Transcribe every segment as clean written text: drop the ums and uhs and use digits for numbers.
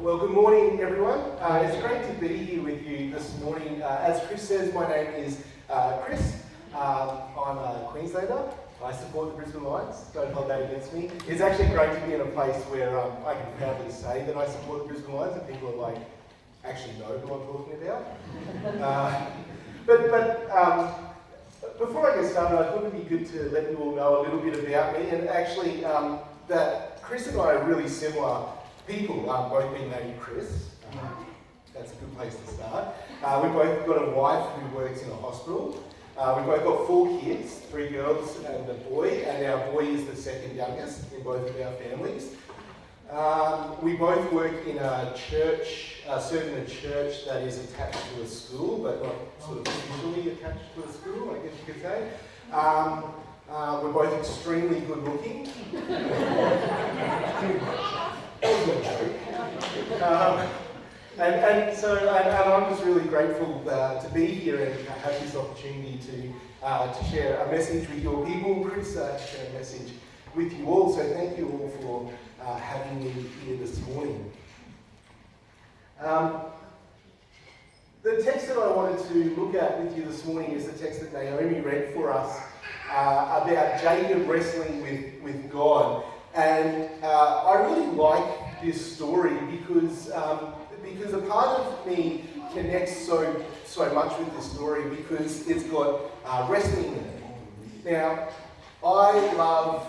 Well, good morning, everyone. It's great to be here with you this morning. As Chris says, my name is Chris. I'm a Queenslander. I support the Brisbane Lions. Don't hold that against me. It's actually great to be in a place where I can proudly say that I support the Brisbane Lions, and people are like, actually know who I'm talking about. But before I get started, I thought it'd be good to let you all know a little bit about me, and actually that Chris and I are really similar people, both being named Chris. That's a good place to start. We've both got a wife who works in a hospital. We've both got 4 kids, 3 girls and a boy, and our boy is the second youngest in both of our families. We both work in a church, serve in a church that is attached to a school, but not sort of officially attached to a school, I guess you could say. We're both extremely good looking. That was a joke. And I'm just really grateful to be here and have this opportunity to share a message with your people. Chris, to share a message with you all. So thank you all for having me here this morning. The text that I wanted to look at with you this morning is the text that Naomi read for us about Jacob wrestling with God. And I really like this story because a part of me connects so much with this story because it's got wrestling in it. Now, I love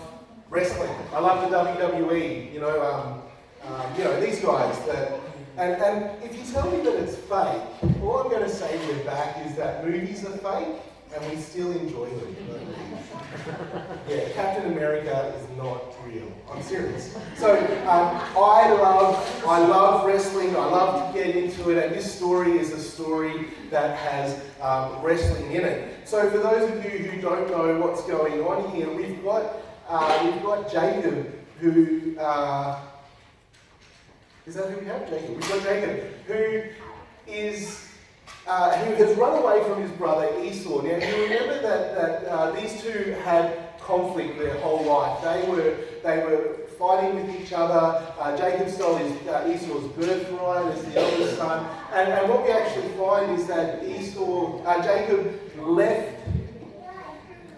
wrestling. I love the WWE. These guys. And if you tell me that it's fake, all I'm going to say to you back is that movies are fake, and we still enjoy them. Yeah, Captain America is not real. I'm serious. So I love wrestling. I love to get into it, and this story is a story that has wrestling in it. So for those of you who don't know what's going on here, we've got Jacob, who is that who we have? Jacob. We've got Jacob, who has run away from his brother Esau. Now, you remember that these two had conflict their whole life. They were fighting with each other. Jacob stole Esau's birthright as the eldest son. And what we actually find is that Jacob left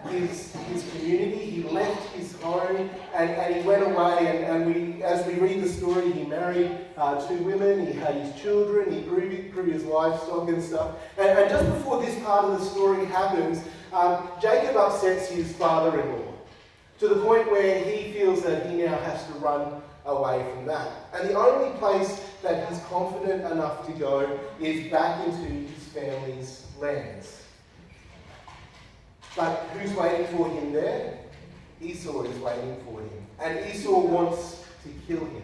his community, he left his home, and he went away, and as we read the story, he married 2 women, he had his children, he grew his livestock and stuff. And just before this part of the story happens, Jacob upsets his father-in-law to the point where he feels that he now has to run away from that. And the only place that he's confident enough to go is back into his family's lands. But who's waiting for him there? Esau is waiting for him. And Esau wants to kill him.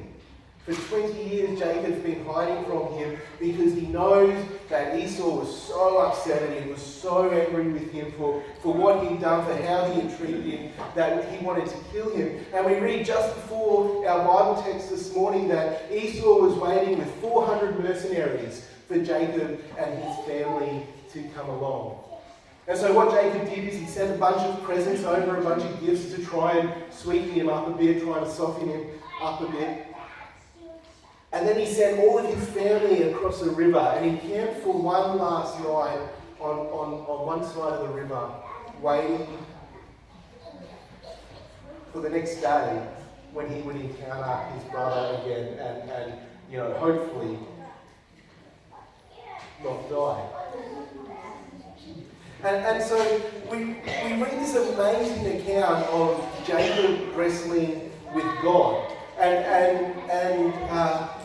For 20 years, Jacob's been hiding from him because he knows that Esau was so upset and he was so angry with him for what he'd done, for how he had treated him, that he wanted to kill him. And we read just before our Bible text this morning that Esau was waiting with 400 mercenaries for Jacob and his family to come along. And so what Jacob did is he sent a bunch of presents over, a bunch of gifts to try and sweeten him up a bit, try and soften him up a bit. And then he sent all of his family across a river, and he camped for one last night on one side of the river, waiting for the next day when he would encounter his brother again and hopefully not die. And so we read this amazing account of Jacob wrestling with God. And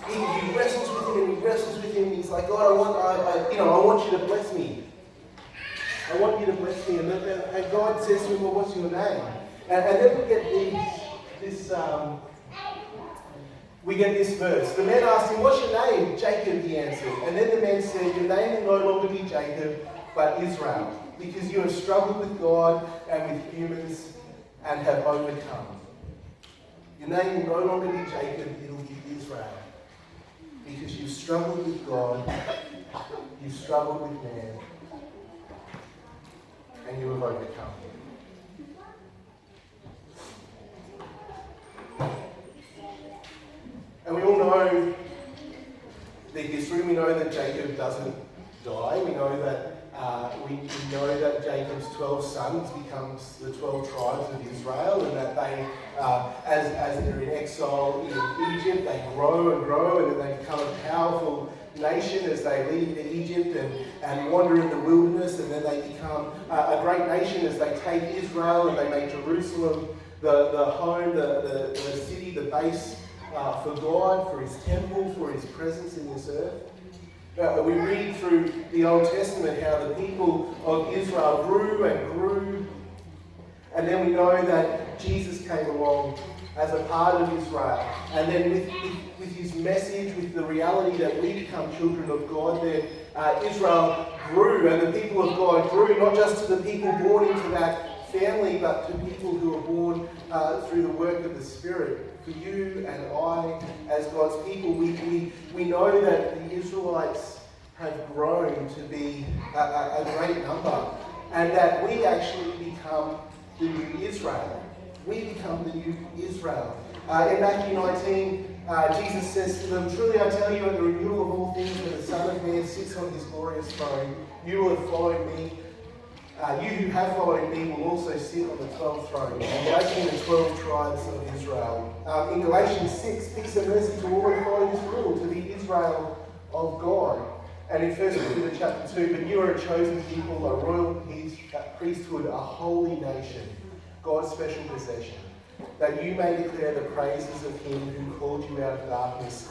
he wrestles with him and he wrestles with him and he's like, God, I want you to bless me. I want you to bless me. And God says to him, well, what's your name? And then we get this verse. The man asked him, what's your name? Jacob, he answered. And then the man said, your name will no longer be Jacob, but Israel, because you have struggled with God and with humans and have overcome. Your name will no longer be Jacob, it will be Israel, because you've struggled with God, you've struggled with man, and you have overcome. And we all know the history. We know that Jacob doesn't die. We know that Jacob's 12 sons becomes the 12 tribes of Israel, and that they, as they're in exile in Egypt, they grow and grow, and then they become a powerful nation as they leave Egypt and wander in the wilderness, and then they become a great nation as they take Israel and they make Jerusalem the home, the city, the base for God, for his temple, for his presence in this earth. We read through the Old Testament how the people of Israel grew and grew, and then we know that Jesus came along as a part of Israel, and then with his message, with the reality that we become children of God, Israel grew, and the people of God grew, not just to the people born into that family, but to people who are born through the work of the Spirit. For you and I, as God's people, we know that the Israelites have grown to be a great number, and that we actually become the new Israel. We become the new Israel. In Matthew 19, Jesus says to them, "Truly I tell you, at the renewal of all things, when the Son of Man sits on his glorious throne, you will have followed me. You who have followed me will also sit on the 12th throne, making the 12 tribes of Israel." In Galatians 6, speaks of mercy to all who follow this rule, to the Israel of God. And in 1 Peter chapter 2, "But you are a chosen people, a royal priesthood, a holy nation, God's special possession, that you may declare the praises of him who called you out of darkness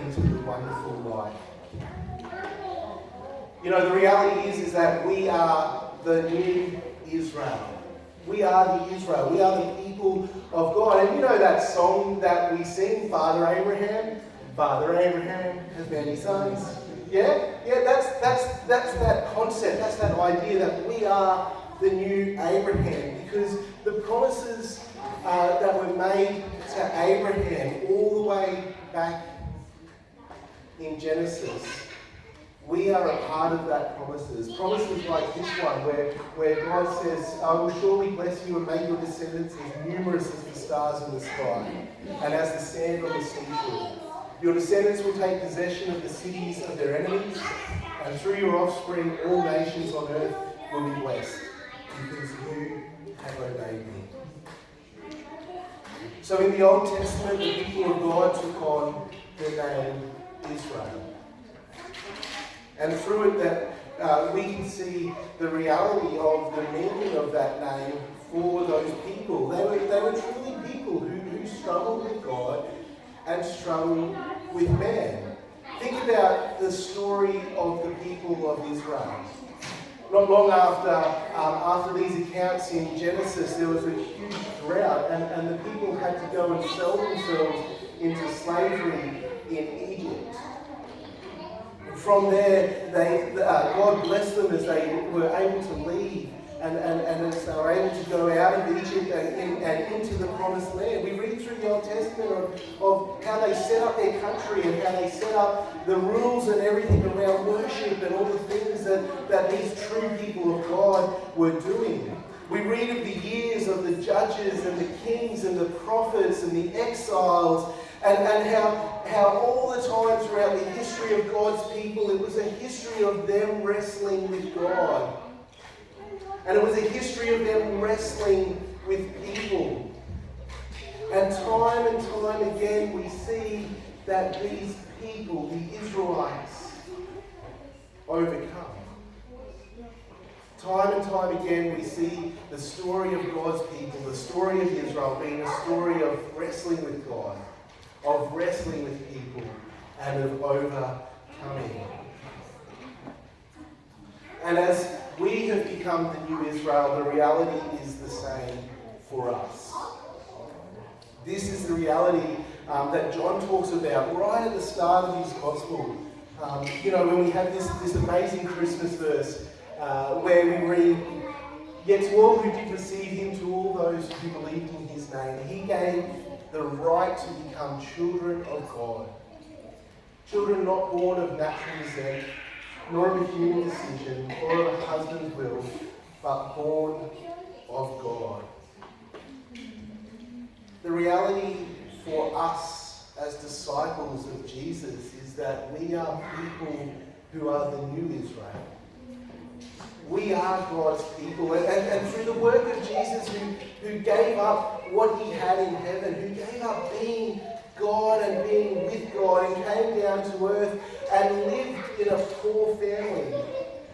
into the wonderful light." You know, the reality is that we are the new Israel. We are the Israel. We are the people of God. And you know that song that we sing, Father Abraham? Father Abraham has many sons. Yeah, that's that concept, that's that idea that we are the new Abraham, because the promises that were made to Abraham all the way back in Genesis, we are a part of that promises. Promises like this one, where God says, "I will surely bless you and make your descendants as numerous as the stars in the sky, and as the sand on the seashore. Your descendants will take possession of the cities of their enemies, and through your offspring all nations on earth will be blessed, because you have obeyed me." So in the Old Testament, the people of God took on the name Israel. And through it that we can see the reality of the meaning of that name for those people. They were truly people who struggled with God and struggled with man. Think about the story of the people of Israel. Not long after these accounts in Genesis, there was a huge drought, and the people had to go and sell themselves into slavery in Egypt. From there, God blessed them as they were able to leave and as they were able to go out of Egypt and into the promised land. We read through the Old Testament of how they set up their country and how they set up the rules and everything around worship and all the things that these true people of God were doing. We read of the years of the judges and the kings and the prophets and the exiles, and how all the time throughout the history of God's people, it was a history of them wrestling with God. And it was a history of them wrestling with people. And time again, we see that these people, the Israelites, overcome. Time and time again, we see the story of God's people, the story of Israel being a story of wrestling with God, of wrestling with people, and of overcoming. And as we have become the new Israel, the reality is the same for us. This is the reality that John talks about right at the start of his gospel. When we have this amazing Christmas verse where we read, "Yet to all who did receive him, to all those who believed in his name, he gave the right to become children of God. Children not born of natural descent, nor of a human decision, or of a husband's will, but born of God." The reality for us as disciples of Jesus is is that we are people who are the new Israel. We are God's people. And through the work of Jesus, who gave up what he had in heaven, who gave up being God and being with God, and came down to earth and lived in a poor family,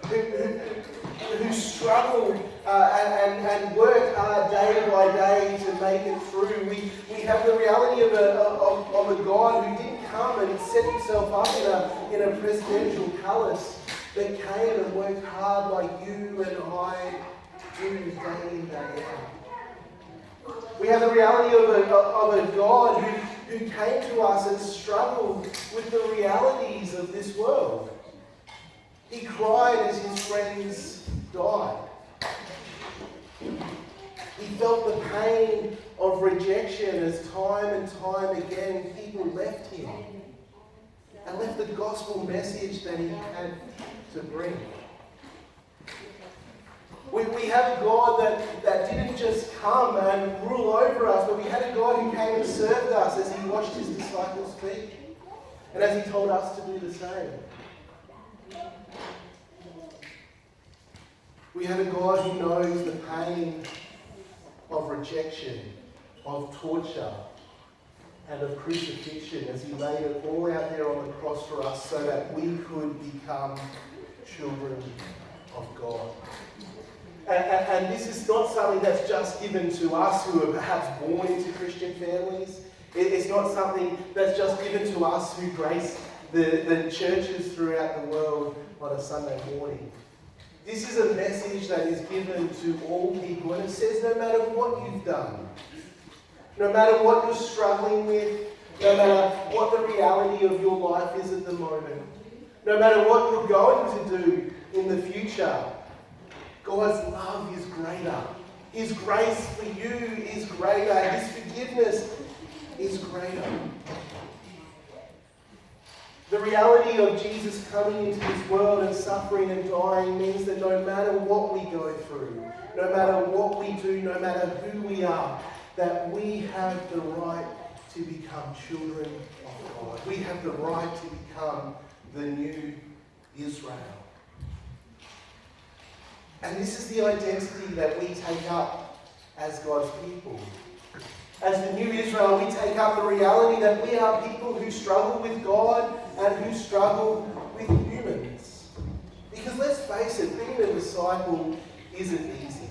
who struggled and worked hard day by day to make it through. We have the reality of a God who didn't come and set himself up in a presidential palace, but came and worked hard like you and I do day in, day out. We have the reality of a God who came to us and struggled with the realities of this world. He cried as his friends died. He felt the pain of rejection as time and time again people left him and left the gospel message that he had to bring. We have a God that didn't just come and rule over us, but we had a God who came and served us as he washed his disciples' feet and as he told us to do the same. We have a God who knows the pain of rejection, of torture, and of crucifixion as he laid it all out there on the cross for us so that we could become children of God. And this is not something that's just given to us who are perhaps born into Christian families. It's not something that's just given to us who grace the churches throughout the world on a Sunday morning. This is a message that is given to all people, and it says no matter what you've done, no matter what you're struggling with, no matter what the reality of your life is at the moment, no matter what you're going to do in the future, God's love is greater. His grace for you is greater. His forgiveness is greater. The reality of Jesus coming into this world and suffering and dying means that no matter what we go through, no matter what we do, no matter who we are, that we have the right to become children of God. We have the right to become the new Israel. And this is the identity that we take up as God's people. As the new Israel, we take up the reality that we are people who struggle with God and who struggle with humans. Because let's face it, being a disciple isn't easy.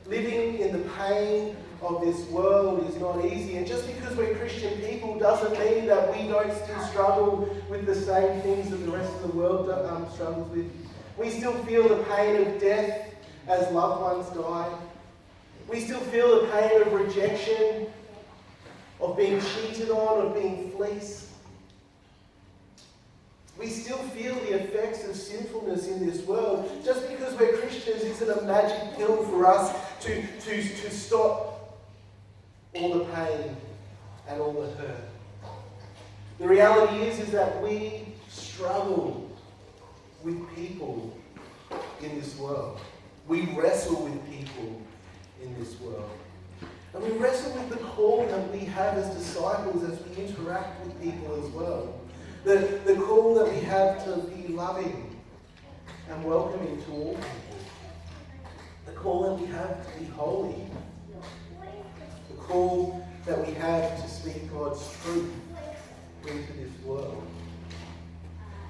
Living in the pain of this world is not easy. And just because we're Christian people doesn't mean that we don't still struggle with the same things that the rest of the world struggles with. We still feel the pain of death as loved ones die. We still feel the pain of rejection, of being cheated on, of being fleeced. We still feel the effects of sinfulness in this world. Just because we're Christians isn't a magic pill for us to stop all the pain and all the hurt. The reality is that we struggle with people in this world. We wrestle with people in this world. And we wrestle with the call that we have as disciples as we interact with people as well. The call that we have to be loving and welcoming to all people. The call that we have to be holy. The call that we have to speak God's truth into this world.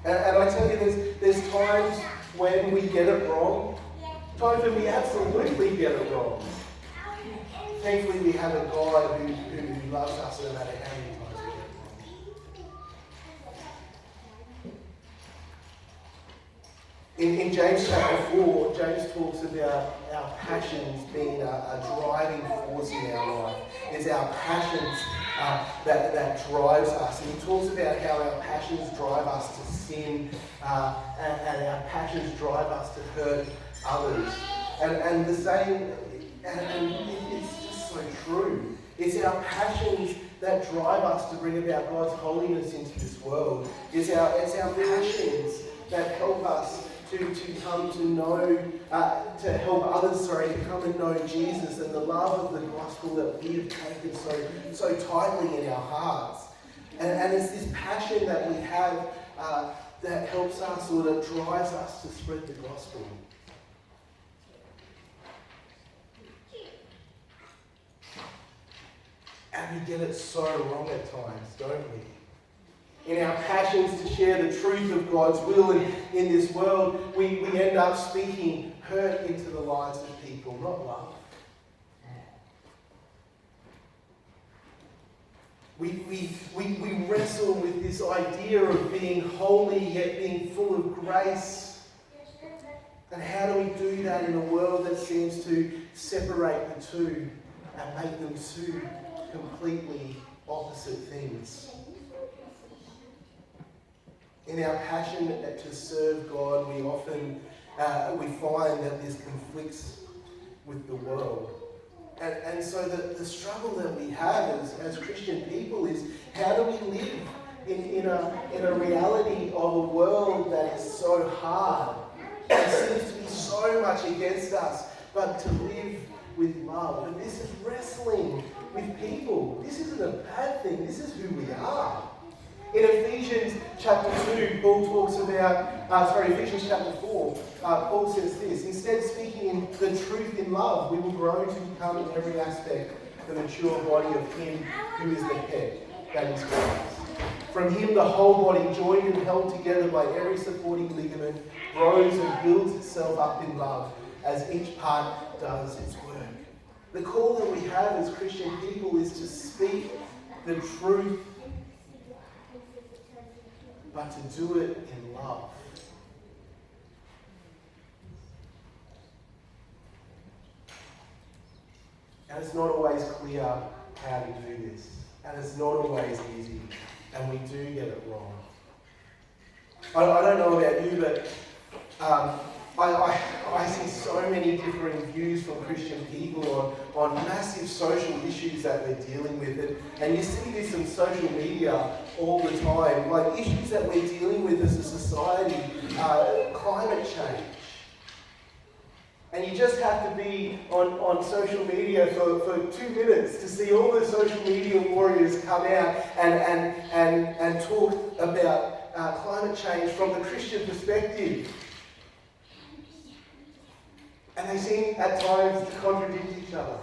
And I tell you, there's times when we get it wrong, times when we absolutely get it wrong. Thankfully, we have a God who loves us no matter how many times we get it wrong. In James chapter 4, James talks about our passions being a driving force in our life. It's our passions that drives us. And he talks about how our passions drive us to sin and our passions drive us to hurt others. And the same, and it's just so true. It's our passions that drive us to bring about God's holiness into this world. It's our passions that help us to come to know, to help others, to come and know Jesus and the love of the gospel that we have taken so tightly in our hearts. And it's this passion that we have that helps us or that drives us to spread the gospel. And we get it so wrong at times, don't we? In our passions to share the truth of God's will in this world, we end up speaking hurt into the lives of people, not love. We wrestle with this idea of being holy yet being full of grace. And how do we do that in a world that seems to separate the two and make them two completely opposite things? In our passion to serve God, we often we find that there's conflicts with the world. And so the struggle that we have as Christian people is, how do we live in a reality of a world that is so hard and seems to be so much against us, but to live with love? And this is wrestling with people. This isn't a bad thing. This is who we are. In Ephesians chapter 2, Paul talks about, Ephesians chapter 4, Paul says this: instead, speaking in the truth in love, we will grow to become in every aspect the mature body of Him who is the head, that is Christ. From Him, the whole body, joined and held together by every supporting ligament, grows and builds itself up in love as each part does its work. The call that we have as Christian people is to speak the truth, but to do it in love. And it's not always clear how to do this. And it's not always easy. And we do get it wrong. I don't know about you, but I see so many differing views from Christian people on massive social issues that we're dealing with. And you see this on social media all the time, like issues that we're dealing with as a society, climate change. And you just have to be on social media for 2 minutes to see all the social media warriors come out and talk about climate change from the Christian perspective. And they seem at times to contradict each other.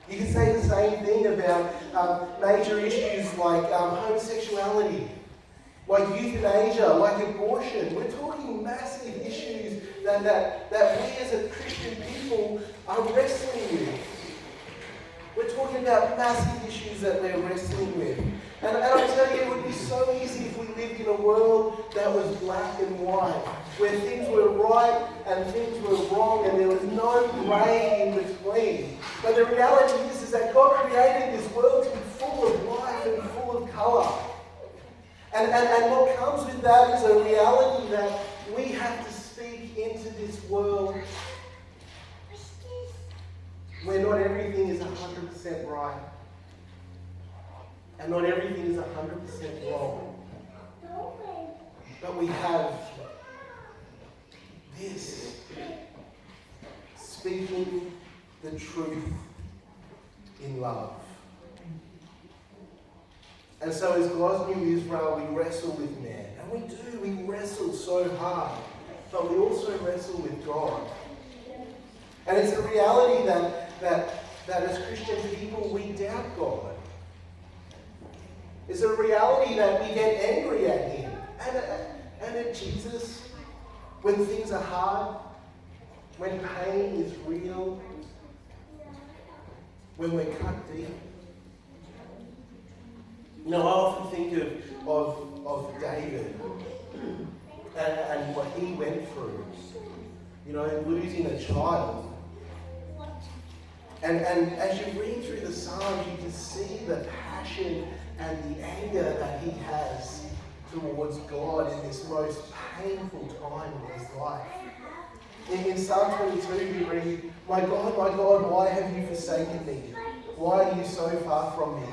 You can say the same thing about major issues like homosexuality, like euthanasia, like abortion. We're talking massive issues that we as a Christian people are wrestling with. We're talking about massive issues that we're wrestling with. And I tell you, it would be so easy if we lived in a world that was black and white, where things were right and things were wrong and there was no grey in between. But the reality is that God created this world to be full of life and full of colour. And what comes with that is a reality that we have to speak into this world where not everything is 100% right. And not everything is 100% wrong. But we have this, speaking the truth in love. And so as God's new Israel, we wrestle with man. And we wrestle so hard. But we also wrestle with God. And it's a reality that as Christian people, we doubt God. It's a reality that we get angry at Him and at Jesus when things are hard, when pain is real, when we're cut deep. You know, I often think of David and what he went through. You know, losing a child. And as you read through the Psalms, you can see the passion and the anger that he has towards God in this most painful time in his life. In Psalm 22 we read, my God, why have you forsaken me? Why are you so far from me,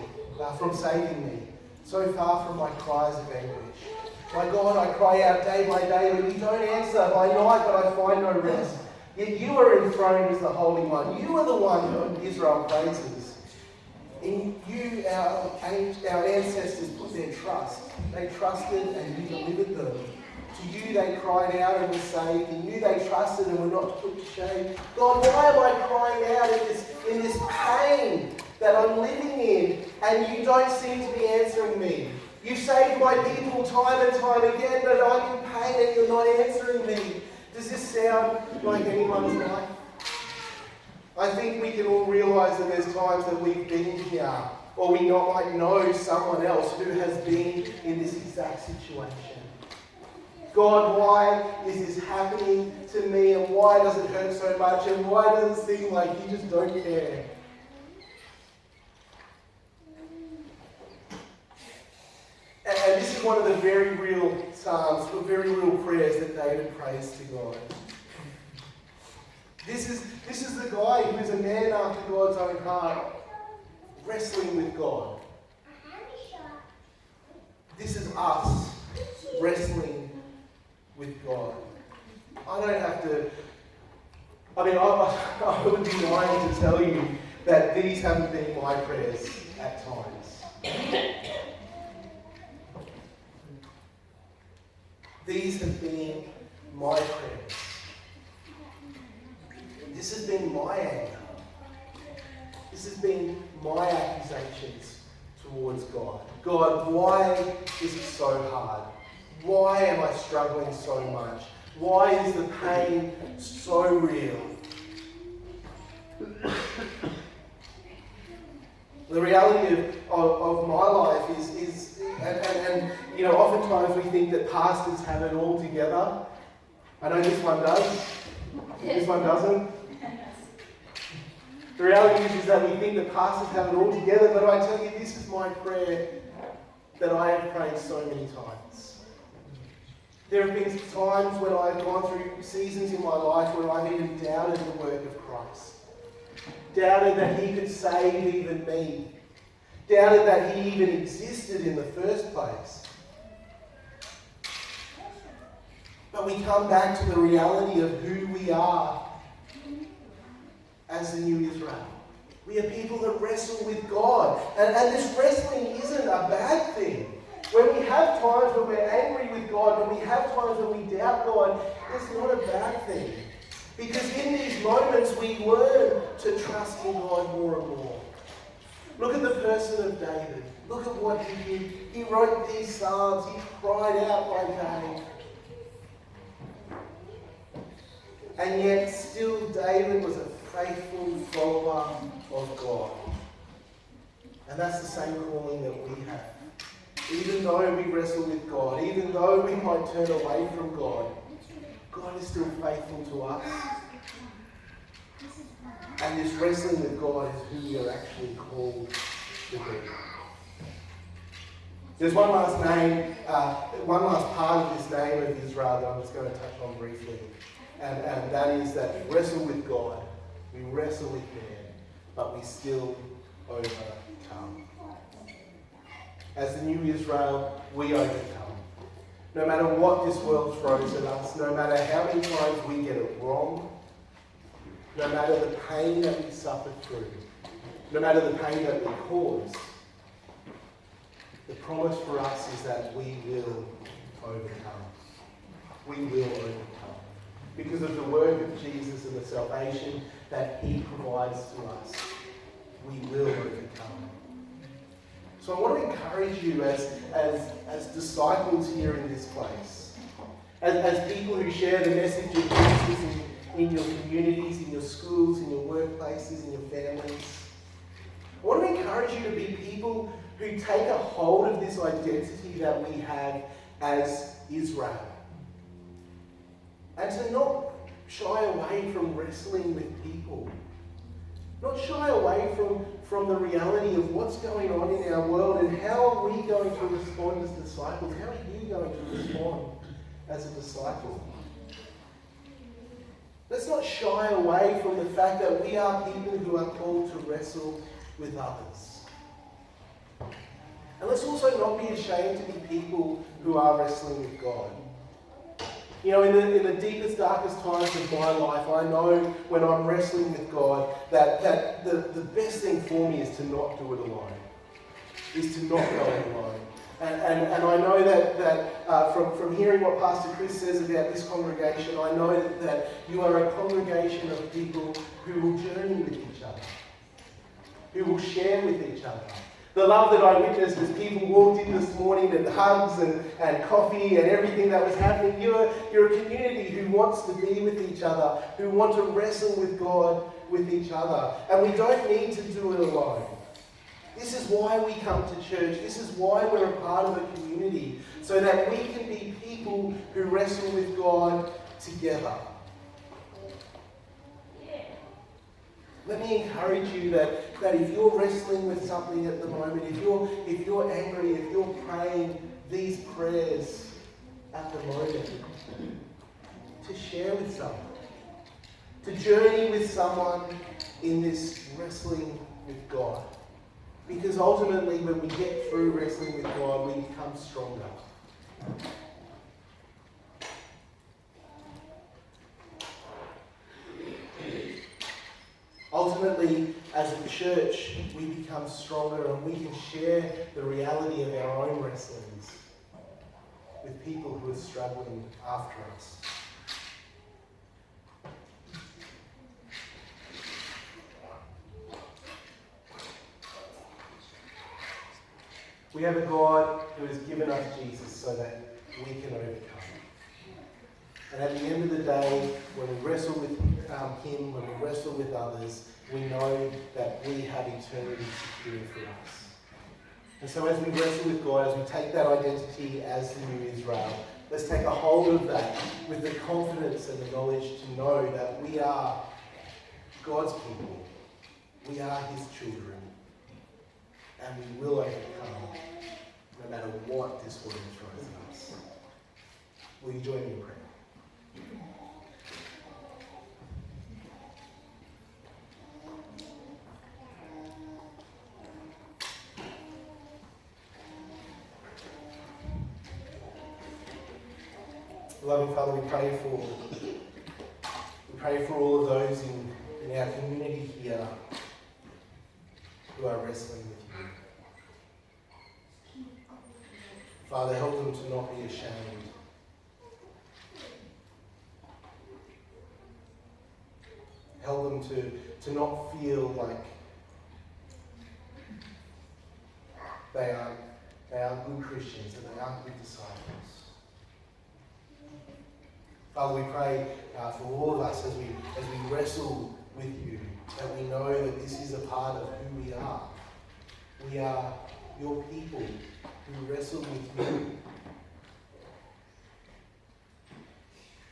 from saving me, so far from my cries of anguish? My God, I cry out day by day, but you don't answer. By night, but I find no rest. Yet you are enthroned as the Holy One. You are the one whom Israel praises. In you, our ancestors put their trust. They trusted and you delivered them. To you they cried out and were saved. In you they trusted and were not put to shame. God, why am I crying out in this pain that I'm living in, and you don't seem to be answering me? You've saved my people time and time again, but I'm in pain and you're not answering me. Does this sound like anyone's life? I think we can all realise that there's times that we've been here, or we might know someone else who has been in this exact situation. God, why is this happening to me, and why does it hurt so much, and why does it seem like you just don't care? And this is one of the very real psalms, very real prayers that David prays to God. This is the guy who is a man after God's own heart, wrestling with God. This is us wrestling with God. I don't have to... I would be lying to tell you that these haven't been my prayers at times. These have been my prayers. This has been my anger. This has been my accusations towards God. God, why is it so hard? Why am I struggling so much? Why is the pain so real? The reality of my life is oftentimes we think that pastors have it all together. I know this one does. This one doesn't. The reality is that we think that pastors have it all together, but I tell you, this is my prayer that I have prayed so many times. There have been times when I've gone through seasons in my life where I've even doubted the work of Christ. Doubted that he could save even me. Doubted that he even existed in the first place. But we come back to the reality of who we are as the new Israel. We are people that wrestle with God. And this wrestling isn't a bad thing. When we have times when we're angry with God, when we have times when we doubt God, it's not a bad thing. Because in these moments we learn to trust in God more and more. Look at the person of David. Look at what he did. He wrote these psalms. He cried out by day. And yet still David was a faithful follower of God. And that's the same calling that we have. Even though we wrestle with God, even though we might turn away from God, God is still faithful to us. And this wrestling with God is who we are actually called to be. There's one last name, one last part of this name of Israel that I'm just going to touch on briefly. And that is that we wrestle with God, we wrestle with man, but we still overcome. As the new Israel, we overcome. No matter what this world throws at us, no matter how many times we get it wrong, no matter the pain that we suffer through, no matter the pain that we cause, the promise for us is that we will overcome. We will overcome. Because of the work of Jesus and the salvation that he provides to us, we will overcome. So I want to encourage you as disciples here in this place, as people who share the message of Jesus in your communities, in your schools, in your workplaces, in your families. I want to encourage you to be people who take a hold of this identity that we have as Israel. And to not shy away from wrestling with people. Not shy away from the reality of what's going on in our world and how are we going to respond as disciples? How are you going to respond as a disciple? Let's not shy away from the fact that we are people who are called to wrestle with others. And let's also not be ashamed to be people who are wrestling with God. You know, in the deepest, darkest times of my life, I know when I'm wrestling with God that the best thing for me is to not do it alone, is to not go it alone. And I know that from hearing what Pastor Chris says about this congregation, I know that you are a congregation of people who will journey with each other, who will share with each other. The love that I witnessed as people walked in this morning and hugs and coffee and everything that was happening, you're a community who wants to be with each other, who want to wrestle with God with each other. And we don't need to do it alone. This is why we come to church. This is why we're a part of a community, so that we can be people who wrestle with God together. Let me encourage you that if you're wrestling with something at the moment, if you're angry, if you're praying these prayers at the moment, to share with someone, to journey with someone in this wrestling with God. Because ultimately, when we get through wrestling with God, we become stronger. Ultimately, as a church, we become stronger and we can share the reality of our own wrestlings with people who are struggling after us. We have a God who has given us Jesus so that we can overcome. And at the end of the day, when we wrestle with Him, when we wrestle with others, we know that we have eternity secured for us. And so as we wrestle with God, as we take that identity as the new Israel, let's take a hold of that with the confidence and the knowledge to know that we are God's people. We are His children. And we will overcome no matter what this world throws at us. Will you join me in prayer? Loving Father, we pray for all of those in our community here who are wrestling with you. Father, help them to not be ashamed. Help them to not feel like they are good Christians and they aren't good disciples. Father, we pray for all of us as we wrestle with you, that we know that this is a part of who we are. We are your people who wrestle with you.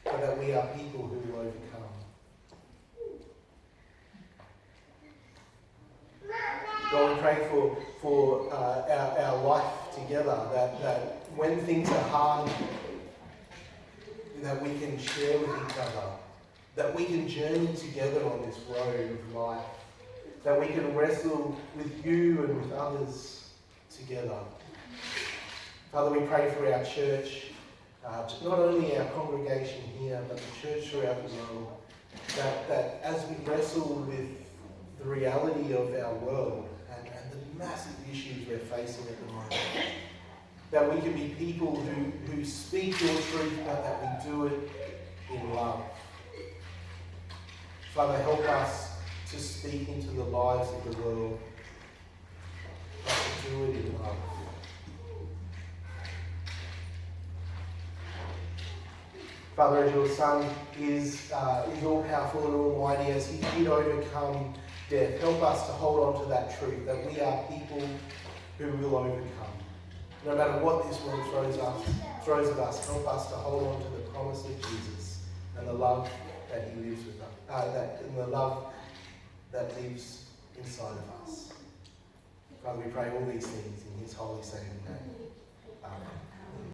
But that we are people who will overcome. God, we pray for our life together, that when things are hard, that we can share with each other, that we can journey together on this road of life, that we can wrestle with you and with others together. Father, we pray for our church, not only our congregation here, but the church throughout the world, that as we wrestle with the reality of our world and the massive issues we're facing at the moment, that we can be people who speak your truth, but that we do it in love. Father, help us to speak into the lives of the world, but to do it in love. Father, as your Son is all-powerful and almighty, as he did overcome death, help us to hold on to that truth, that we are people who will overcome. No matter what this world throws at us, help us to hold on to the promise of Jesus and the love that he lives with us, and the love that lives inside of us. Father, we pray all these things in his holy saving name. Amen.